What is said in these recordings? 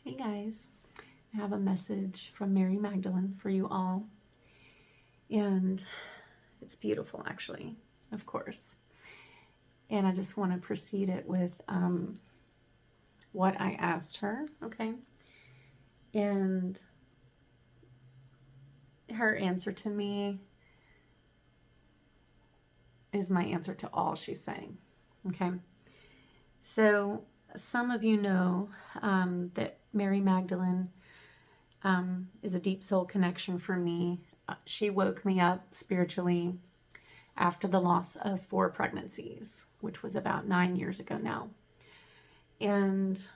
Hey guys, I have a message from Mary Magdalene for you all. And it's beautiful, actually, of course. And I just want to precede it with what I asked her, okay? And her answer to me is my answer to all she's saying, okay? So some of you know that Mary Magdalene is a deep soul connection for me. She woke me up spiritually after the loss of 4 pregnancies, which was about 9 years ago now. And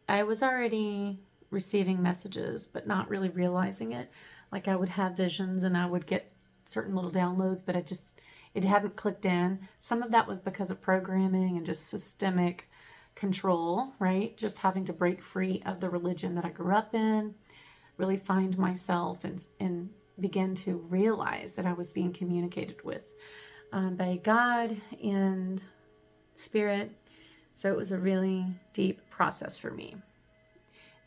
I was already receiving messages, but not really realizing it. Like I would have visions and I would get certain little downloads, but it hadn't clicked in. Some of that was because of programming and just systemic control, right? Just having to break free of the religion that I grew up in, really find myself and begin to realize that I was being communicated with by God and Spirit. So it was a really deep process for me.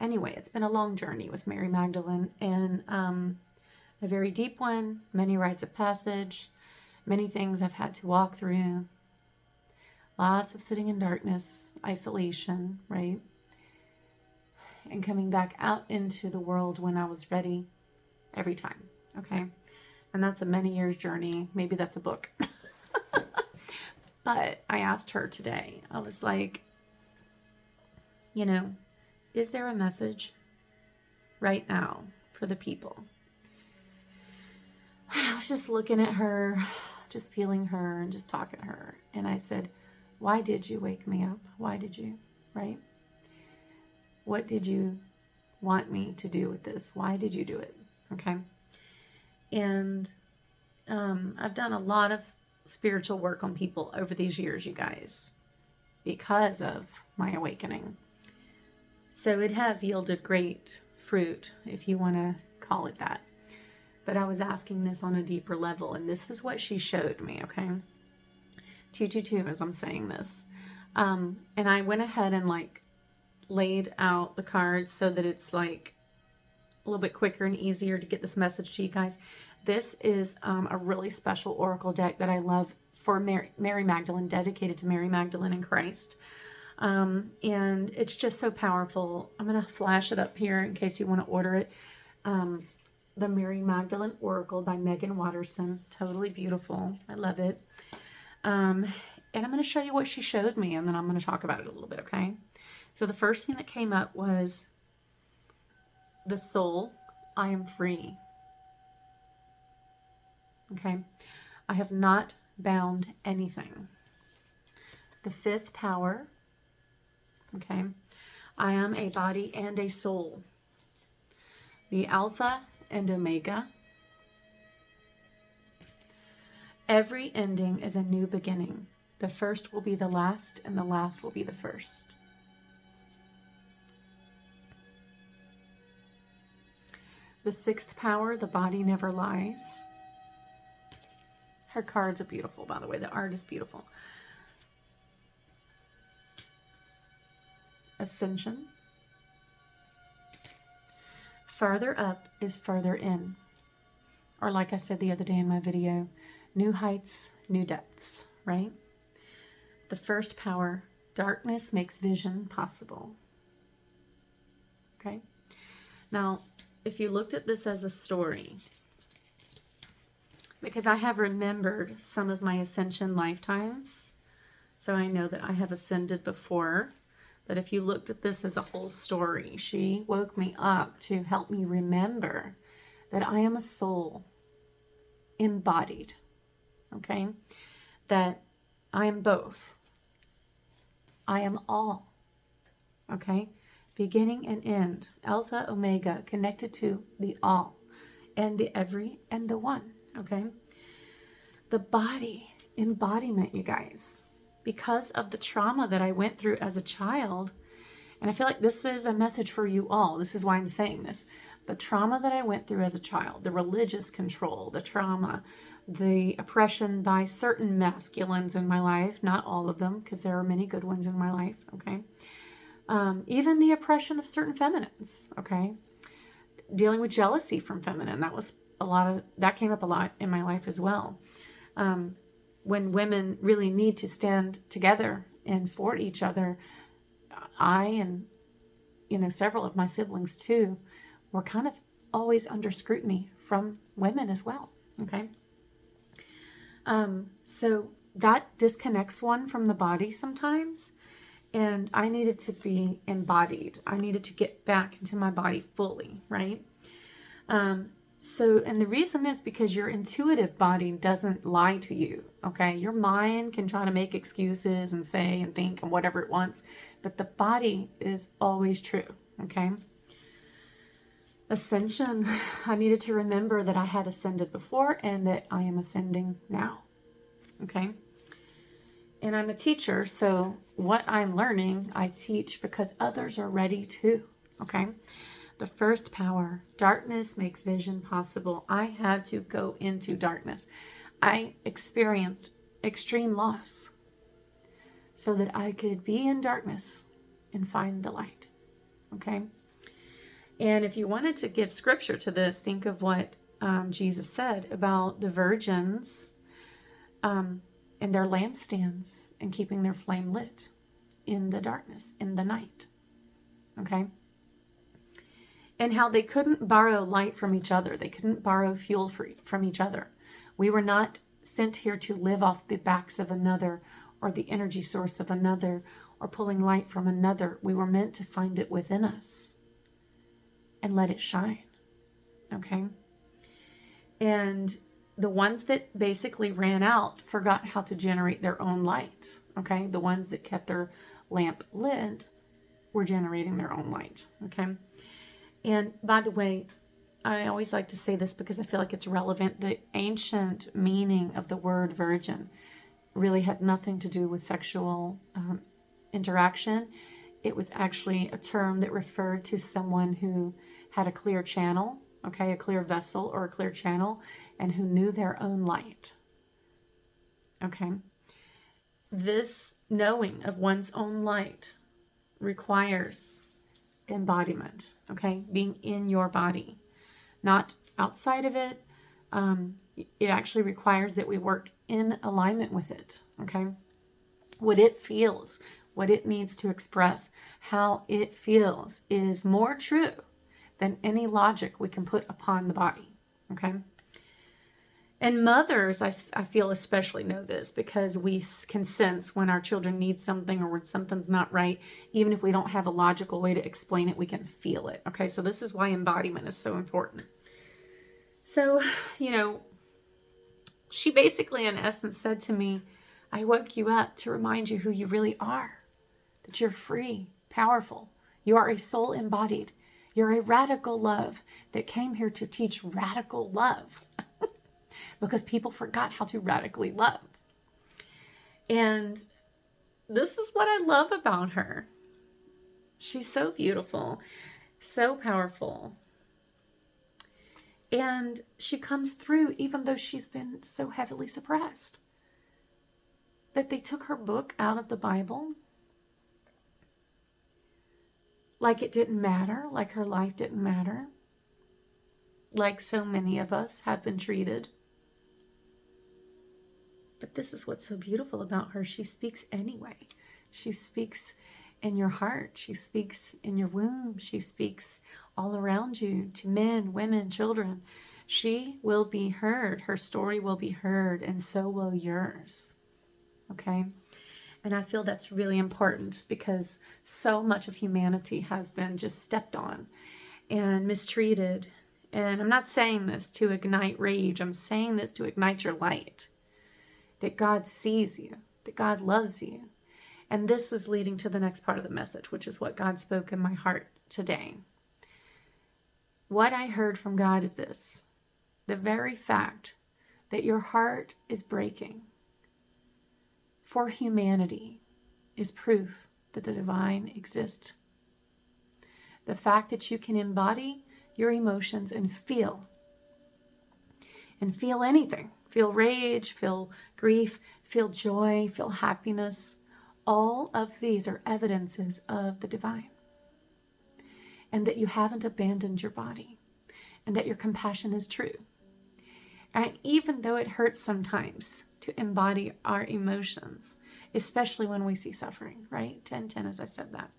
Anyway, it's been a long journey with Mary Magdalene, and a very deep one, many rites of passage, many things I've had to walk through, lots of sitting in darkness, isolation, right? And coming back out into the world when I was ready every time, okay? And that's a many years journey. Maybe that's a book. But I asked her today, I was like, is there a message right now for the people? I was just looking at her, just feeling her and just talking to her. And I said, why did you wake me up? Why did you, right? What did you want me to do with this? Why did you do it? Okay. And I've done a lot of spiritual work on people over these years, you guys, because of my awakening. So it has yielded great fruit, if you want to call it that. But I was asking this on a deeper level, and this is what she showed me, okay? 222 as I'm saying this. And I went ahead and laid out the cards so that it's a little bit quicker and easier to get this message to you guys. This is a really special oracle deck that I love for Mary Magdalene, dedicated to Mary Magdalene and Christ. And it's just so powerful. I'm going to flash it up here in case you want to order it. The Mary Magdalene Oracle by Megan Watterson. Totally beautiful. I love it. And I'm going to show you what she showed me, and then I'm going to talk about it a little bit, okay? So the first thing that came up was the soul, I am free. Okay? I have not bound anything. The 5th power, okay? I am a body and a soul. The Alpha and Omega. Every ending is a new beginning. The first will be the last, and the last will be the first. The 6th power, the body never lies. Her cards are beautiful, by the way. The art is beautiful. Ascension. Farther up is further in. Or like I said the other day in my video, new heights, new depths, right? The 1st power, darkness makes vision possible. Okay? Now, if you looked at this as a story, because I have remembered some of my ascension lifetimes, so I know that I have ascended before, but if you looked at this as a whole story, she woke me up to help me remember that I am a soul embodied, okay? That I am both. I am all, okay? Beginning and end, Alpha, Omega, connected to the all, and the every, and the one, okay? The body, embodiment, you guys. Because of the trauma that I went through as a child, and I feel like this is a message for you all. This is why I'm saying this. The trauma that I went through as a child, the religious control, the trauma, the oppression by certain masculines in my life, not all of them, because there are many good ones in my life, okay? Even the oppression of certain feminines, okay? Dealing with jealousy from feminine, that came up a lot in my life as well. When women really need to stand together and for each other, I and several of my siblings too were kind of always under scrutiny from women as well. Okay. So that disconnects one from the body sometimes. And I needed to be embodied. I needed to get back into my body fully, right? And the reason is because your intuitive body doesn't lie to you, okay? Your mind can try to make excuses and say and think and whatever it wants, but the body is always true, okay? Ascension, I needed to remember that I had ascended before and that I am ascending now, okay? And I'm a teacher, so what I'm learning, I teach because others are ready too, okay? The first power, darkness makes vision possible. I had to go into darkness. I experienced extreme loss so that I could be in darkness and find the light, okay? And if you wanted to give scripture to this, think of what Jesus said about the virgins and their lampstands and keeping their flame lit in the darkness, in the night, okay? And how they couldn't borrow light from each other. They couldn't borrow fuel from each other. We were not sent here to live off the backs of another or the energy source of another or pulling light from another. We were meant to find it within us and let it shine, okay? And the ones that basically ran out forgot how to generate their own light, okay? The ones that kept their lamp lit were generating their own light, okay? And by the way, I always like to say this because I feel like it's relevant. The ancient meaning of the word virgin really had nothing to do with sexual interaction. It was actually a term that referred to someone who had a clear channel, okay, a clear vessel or a clear channel, and who knew their own light, okay? This knowing of one's own light requires embodiment, okay? Being in your body, not outside of it. It actually requires that we work in alignment with it, okay? What it feels, what it needs to express, how it feels is more true than any logic we can put upon the body, okay? And mothers, I feel especially know this because we can sense when our children need something or when something's not right. Even if we don't have a logical way to explain it, we can feel it. Okay, so this is why embodiment is so important. So, she basically in essence said to me, I woke you up to remind you who you really are, that you're free, powerful. You are a soul embodied. You're a radical love that came here to teach radical love. Because people forgot how to radically love. And this is what I love about her. She's so beautiful, so powerful. And she comes through even though she's been so heavily suppressed. That they took her book out of the Bible. Like it didn't matter, like her life didn't matter. Like so many of us have been treated. But this is what's so beautiful about her. She speaks anyway. She speaks in your heart. She speaks in your womb. She speaks all around you to men, women, children. She will be heard. Her story will be heard, and so will yours. Okay? And I feel that's really important because so much of humanity has been just stepped on and mistreated. And I'm not saying this to ignite rage. I'm saying this to ignite your light. That God sees you, that God loves you. And this is leading to the next part of the message, which is what God spoke in my heart today. What I heard from God is this: the very fact that your heart is breaking for humanity is proof that the divine exists. The fact that you can embody your emotions and feel anything. Feel rage, feel grief, feel joy, feel happiness. all of these are evidences of the divine, and that you haven't abandoned your body, and that your compassion is true. And even though it hurts sometimes to embody our emotions, especially when we see suffering, right? 10:10, as I said that.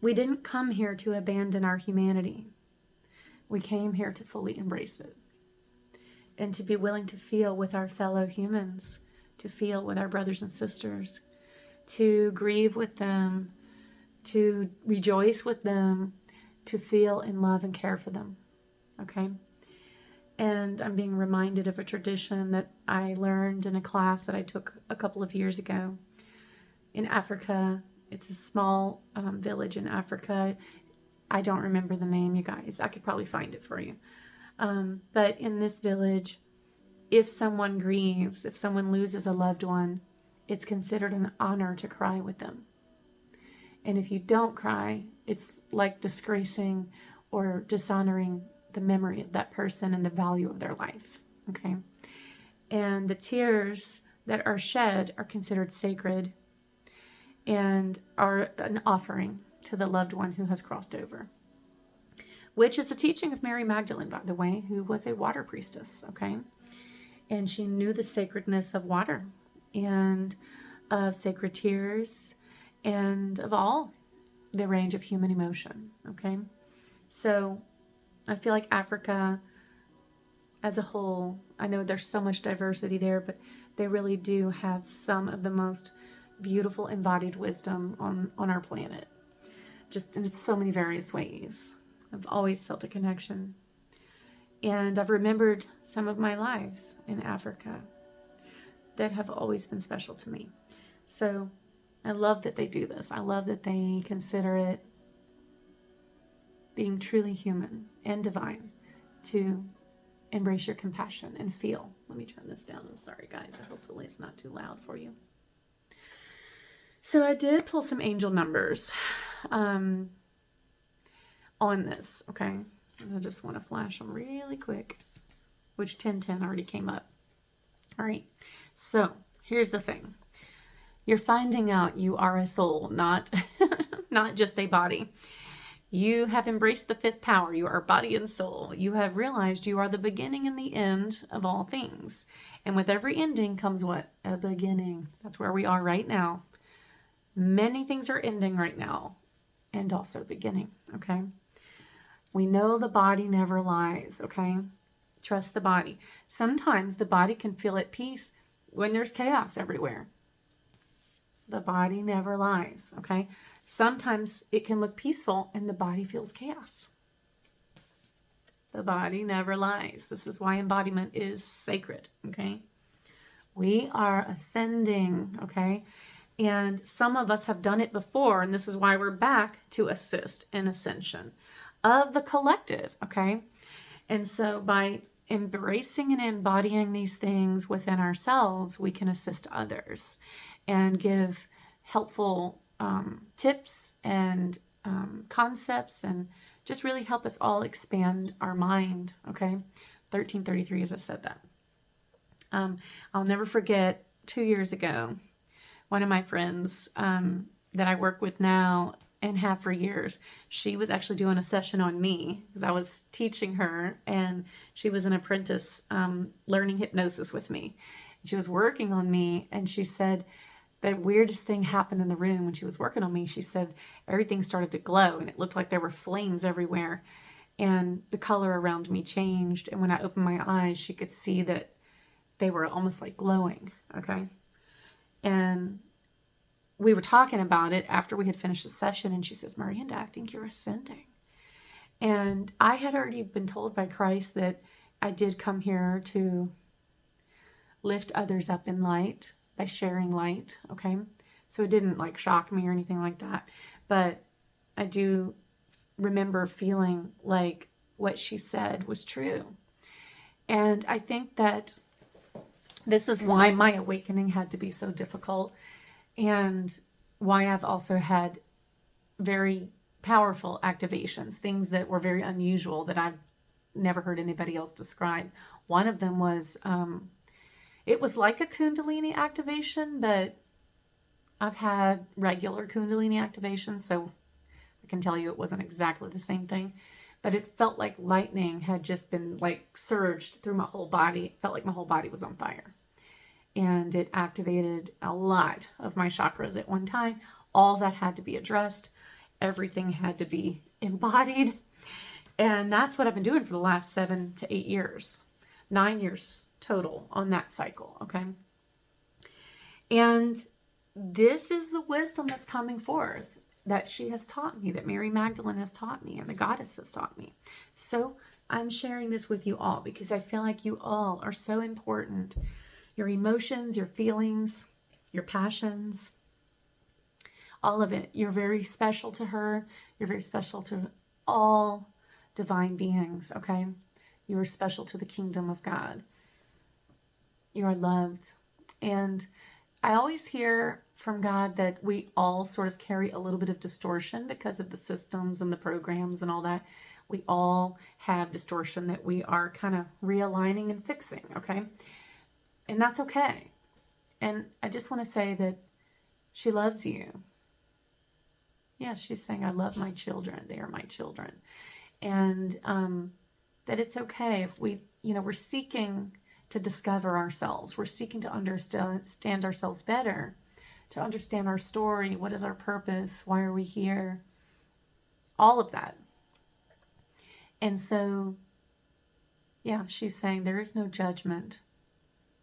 We didn't come here to abandon our humanity. We came here to fully embrace it and to be willing to feel with our fellow humans, to feel with our brothers and sisters, to grieve with them, to rejoice with them, to feel and love and care for them, okay? And I'm being reminded of a tradition that I learned in a class that I took a couple of years ago in Africa. It's a small village in Africa. I don't remember the name, you guys. I could probably find it for you. But in this village, if someone grieves, if someone loses a loved one, it's considered an honor to cry with them. And if you don't cry, it's like disgracing or dishonoring the memory of that person and the value of their life. Okay? And the tears that are shed are considered sacred and are an offering to the loved one who has crossed over, which is a teaching of Mary Magdalene, by the way, who was a water priestess, okay? And she knew the sacredness of water and of sacred tears and of all the range of human emotion, okay? So I feel like Africa as a whole, I know there's so much diversity there, but they really do have some of the most beautiful embodied wisdom on our planet, just in so many various ways. I've always felt a connection. And I've remembered some of my lives in Africa that have always been special to me. So I love that they do this. I love that they consider it being truly human and divine to embrace your compassion and feel. Let me turn this down. I'm sorry, guys. Hopefully it's not too loud for you. So I did pull some angel numbers on this, okay? I just want to flash them really quick, which 1010 already came up. All right, so here's the thing. You're finding out you are a soul, not, not just a body. You have embraced the fifth power. You are body and soul. You have realized you are the beginning and the end of all things. And with every ending comes what? A beginning. That's where we are right now. Many things are ending right now and also beginning, okay? We know the body never lies, okay? Trust the body. Sometimes the body can feel at peace when there's chaos everywhere. The body never lies, okay? Sometimes it can look peaceful and the body feels chaos. The body never lies. This is why embodiment is sacred, okay? We are ascending, okay? And some of us have done it before, and this is why we're back to assist in ascension of the collective, okay? And so by embracing and embodying these things within ourselves, we can assist others and give helpful tips and concepts and just really help us all expand our mind, okay? 1333, as I said that. I'll never forget 2 years ago, one of my friends that I work with now and have for years, she was actually doing a session on me because I was teaching her, and she was an apprentice learning hypnosis with me. She was working on me, and she said the weirdest thing happened in the room when she was working on me. She said everything started to glow, and it looked like there were flames everywhere, and the color around me changed. And when I opened my eyes, she could see that they were almost like glowing, okay? And we were talking about it after we had finished the session, and she says, Miranda, I think you're ascending. And I had already been told by Christ that I did come here to lift others up in light by sharing light, okay? So it didn't like shock me or anything like that. But I do remember feeling like what she said was true. And I think that this is why my awakening had to be so difficult, and why I've also had very powerful activations, things that were very unusual that I've never heard anybody else describe. One of them was It was like a Kundalini activation, but I've had regular Kundalini activation, so I can tell you it wasn't exactly the same thing. But it felt like lightning had just been like surged through my whole body. It felt like my whole body was on fire. And it activated a lot of my chakras at one time. All that had to be addressed. Everything had to be embodied. And that's what I've been doing for the last 7 to 8 years. 9 years total on that cycle, okay? And this is the wisdom that's coming forth that she has taught me, that Mary Magdalene has taught me, and the goddess has taught me. So I'm sharing this with you all because I feel like you all are so important. Your emotions, your feelings, your passions, all of it. You're very special to her. You're very special to all divine beings, okay? You are special to the kingdom of God. You are loved. And I always hear from God that we all sort of carry a little bit of distortion because of the systems and the programs and all that. We all have distortion that we are kind of realigning and fixing, okay? And that's okay. And I just want to say that she loves you. Yes, she's saying, I love my children. They are my children. And that it's okay if we're seeking to discover ourselves. We're seeking to understand ourselves better, to understand our story. What is our purpose? Why are we here? All of that. And so, yeah, she's saying there is no judgment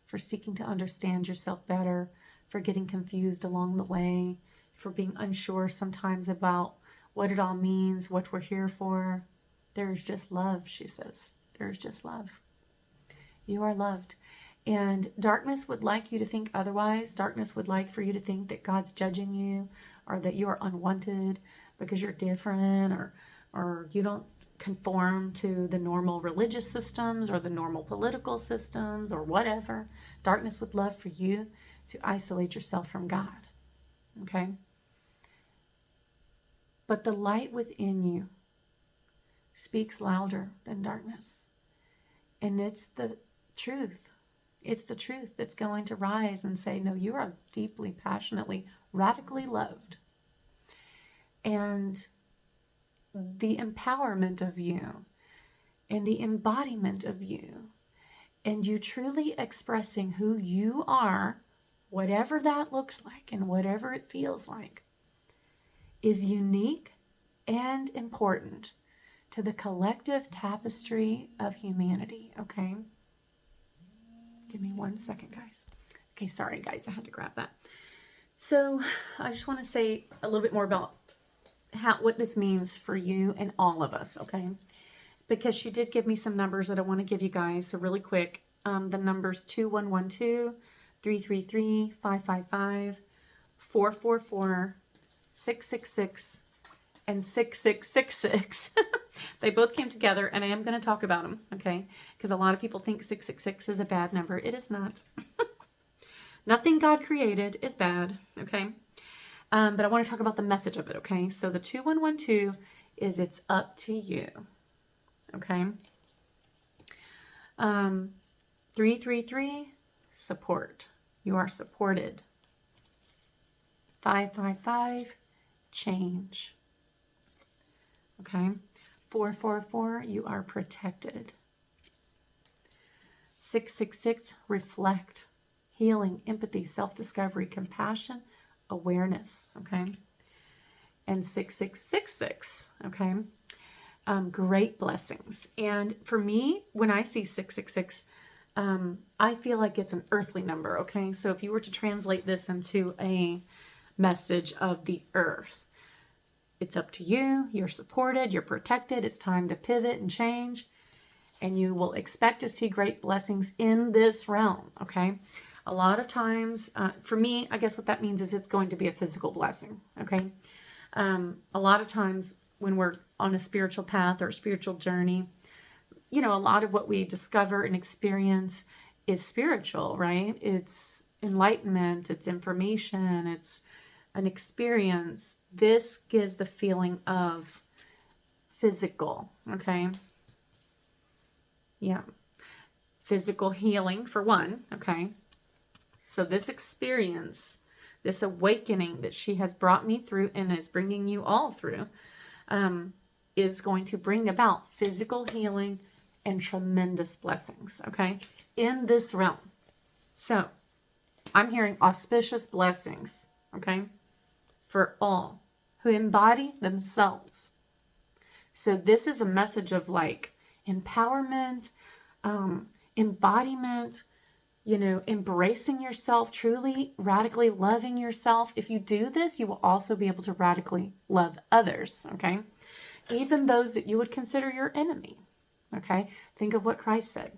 for seeking to understand yourself better, for getting confused along the way, for being unsure sometimes about what it all means, what we're here for. There is just love, she says. There is just love. You are loved. And darkness would like you to think otherwise. Darkness would like for you to think that God's judging you or that you are unwanted because you're different or you don't conform to the normal religious systems or the normal political systems or whatever. Darkness would love for you to isolate yourself from God. Okay? But the light within you speaks louder than darkness. And it's the truth. It's the truth that's going to rise and say, no, you are deeply, passionately, radically loved. And the empowerment of you and the embodiment of you and you truly expressing who you are, whatever that looks like and whatever it feels like, is unique and important to the collective tapestry of humanity, okay? Give me 1 second, guys. Okay, sorry, guys, I had to grab that. So I just want to say a little bit more about what this means for you and all of us, okay? Because she did give me some numbers that I want to give you guys. So really quick, the numbers 2112, 333, 555, 444, 666, and 6666. They both came together, and I am going to talk about them, okay? Because a lot of people think 666 is a bad number. It is not. Nothing God created is bad, okay? But I want to talk about the message of it, okay? So the 2112 is it's up to you, okay? 333, support. You are supported. 555, change. Okay? 444, you are protected. 666, reflect. Healing, empathy, self-discovery, compassion, awareness, okay? And 6666, okay? Great blessings. And for me, when I see 666, I feel like it's an earthly number, okay? So if you were to translate this into a message of the earth, it's up to you. You're supported. You're protected. It's time to pivot and change. And you will expect to see great blessings in this realm, okay? A lot of times, for me, I guess what that means is it's going to be a physical blessing, okay? A lot of times when we're on a spiritual path or a spiritual journey, you know, a lot of what we discover and experience is spiritual, right? It's enlightenment, it's information, it's an experience. This gives the feeling of physical, okay? Yeah. Physical healing, for one, okay? So this experience, this awakening that she has brought me through and is bringing you all through, is going to bring about physical healing and tremendous blessings, okay, in this realm. So I'm hearing auspicious blessings, okay, for all who embody themselves. So this is a message of like empowerment, embodiment, embracing yourself, truly radically loving yourself. If you do this, you will also be able to radically love others, okay? Even those that you would consider your enemy, okay? Think of what Christ said.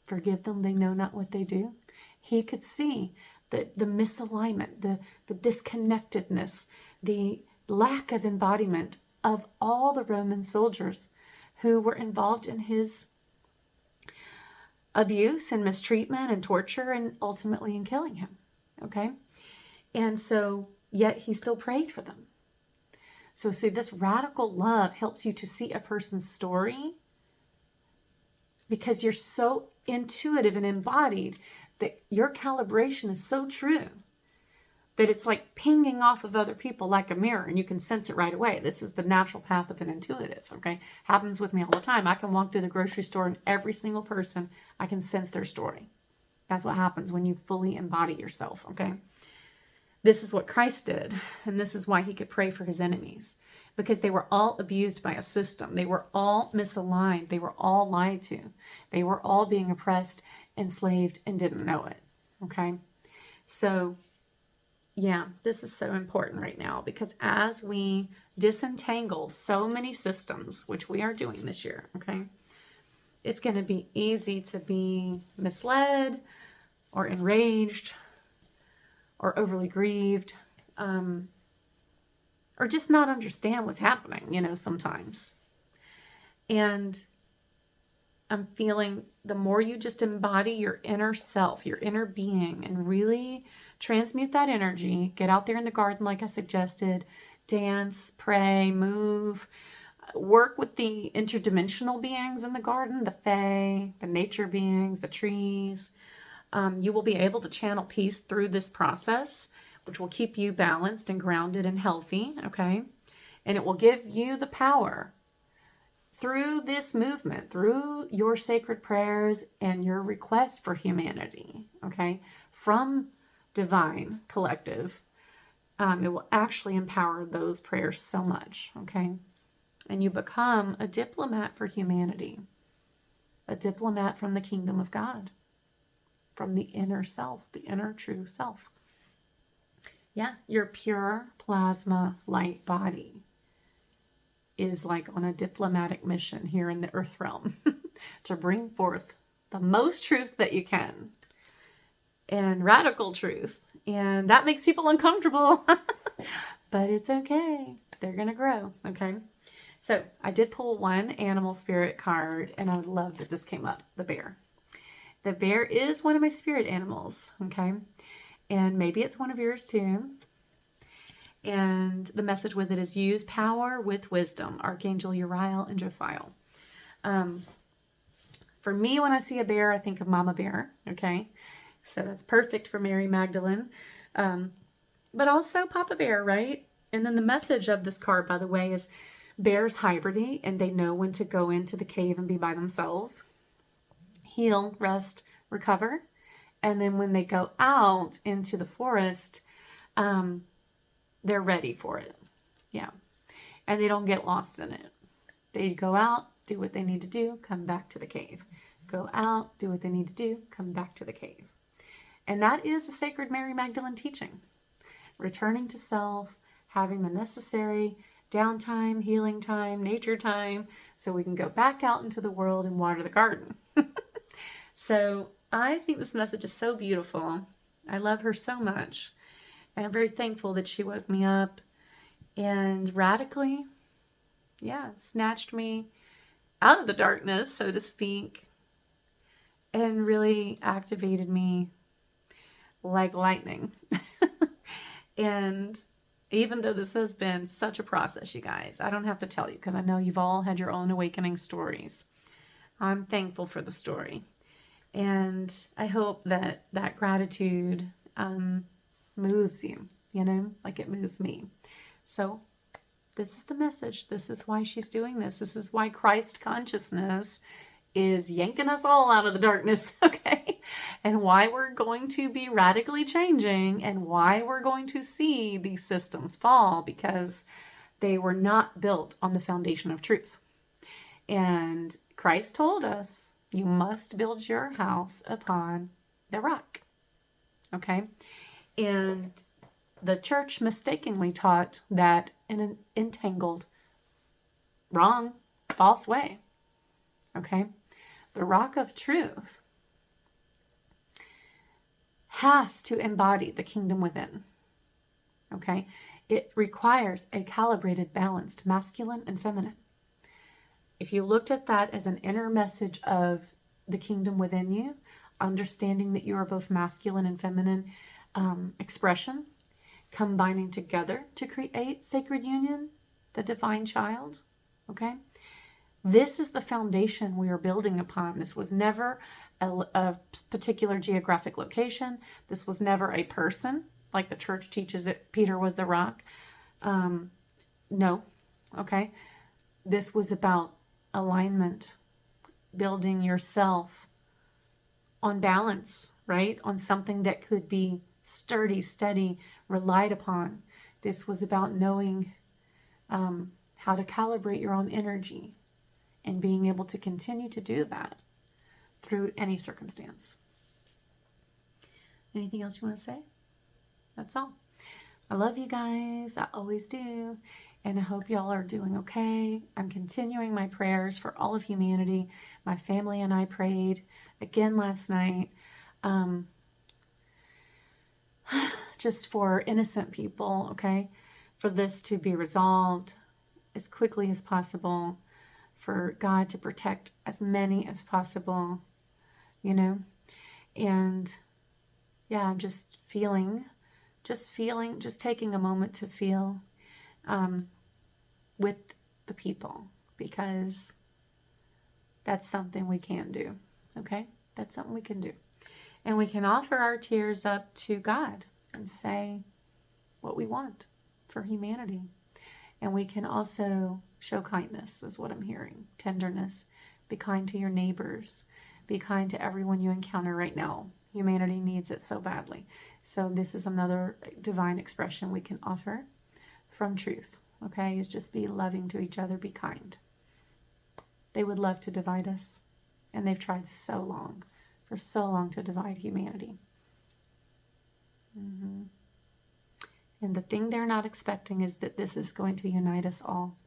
Forgive them, they know not what they do. He could see the misalignment, the disconnectedness, the lack of embodiment of all the Roman soldiers who were involved in his abuse and mistreatment and torture and ultimately in killing him, okay? And so, yet he still prayed for them. So see, this radical love helps you to see a person's story because you're so intuitive and embodied that your calibration is so true that it's like pinging off of other people like a mirror, and you can sense it right away. This is the natural path of an intuitive, okay? Happens with me all the time. I can walk through the grocery store and every single person, I can sense their story. That's what happens when you fully embody yourself, okay? This is what Christ did, and this is why he could pray for his enemies, because they were all abused by a system. They were all misaligned. They were all lied to. They were all being oppressed, enslaved, and didn't know it, okay? So yeah, this is so important right now because as we disentangle so many systems, which we are doing this year, okay, it's going to be easy to be misled or enraged or overly grieved, or just not understand what's happening, sometimes. And I'm feeling the more you just embody your inner self, your inner being, and really transmute that energy, get out there in the garden like I suggested, dance, pray, move, work with the interdimensional beings in the garden, the fae, the nature beings, the trees. You will be able to channel peace through this process, which will keep you balanced and grounded and healthy, okay? And it will give you the power through this movement, through your sacred prayers and your request for humanity, okay, from divine collective, it will actually empower those prayers so much, okay? And you become a diplomat for humanity, a diplomat from the kingdom of God, from the inner self, the inner true self. Yeah, your pure plasma light body is like on a diplomatic mission here in the earth realm to bring forth the most truth that you can and radical truth. And that makes people uncomfortable, but it's okay. They're going to grow. Okay. So I did pull one animal spirit card and I would love that this came up, the bear. The bear is one of my spirit animals. Okay. And maybe it's one of yours too. And the message with it is use power with wisdom. Archangel Uriel and Jophiel. For me, when I see a bear, I think of Mama Bear. Okay. So that's perfect for Mary Magdalene. But also Papa Bear, right? And then the message of this card, by the way, is bears hibernate and they know when to go into the cave and be by themselves. Heal, rest, recover. And then when they go out into the forest, they're ready for it. Yeah. And they don't get lost in it. They go out, do what they need to do, come back to the cave. Go out, do what they need to do, come back to the cave. And that is a sacred Mary Magdalene teaching. Returning to self, having the necessary downtime, healing time, nature time, so we can go back out into the world and water the garden. So I think this message is so beautiful. I love her so much. And I'm very thankful that she woke me up and radically, snatched me out of the darkness, so to speak, and really activated me like lightning. And even though this has been such a process, you guys, I don't have to tell you because I know you've all had your own awakening stories. I'm thankful for the story. And I hope that that gratitude moves you, like it moves me. So this is the message. This is why she's doing this. This is why Christ consciousness is yanking us all out of the darkness, okay? And why we're going to be radically changing and why we're going to see these systems fall, because they were not built on the foundation of truth. And Christ told us, you must build your house upon the rock, okay? And the church mistakenly taught that in an entangled, wrong, false way, okay? The rock of truth has to embody the kingdom within, okay? It requires a calibrated, balanced masculine and feminine. If you looked at that as an inner message of the kingdom within you, understanding that you are both masculine and feminine expression, combining together to create sacred union, the divine child, okay? This is the foundation we are building upon. This was never a particular geographic location. This was never a person, like the church teaches that Peter was the rock. No, okay? This was about alignment, building yourself on balance, right? On something that could be sturdy, steady, relied upon. This was about knowing how to calibrate your own energy and being able to continue to do that through any circumstance. Anything else you want to say? That's all. I love you guys. I always do. And I hope y'all are doing okay. I'm continuing my prayers for all of humanity. My family and I prayed again last night. Just for innocent people, okay? For this to be resolved as quickly as possible. For God to protect as many as possible, And yeah, I'm just taking a moment to feel with the people, because that's something we can do, okay? That's something we can do. And we can offer our tears up to God and say what we want for humanity. And we can also show kindness, is what I'm hearing. Tenderness. Be kind to your neighbors. Be kind to everyone you encounter right now. Humanity needs it so badly. So this is another divine expression we can offer from truth. Okay? Is just be loving to each other. Be kind. They would love to divide us. And they've tried for so long to divide humanity. And the thing they're not expecting is that this is going to unite us all.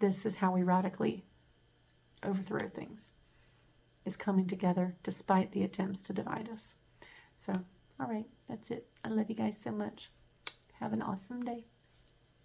This is how we radically overthrow things, is coming together despite the attempts to divide us. So, all right, that's it. I love you guys so much. Have an awesome day.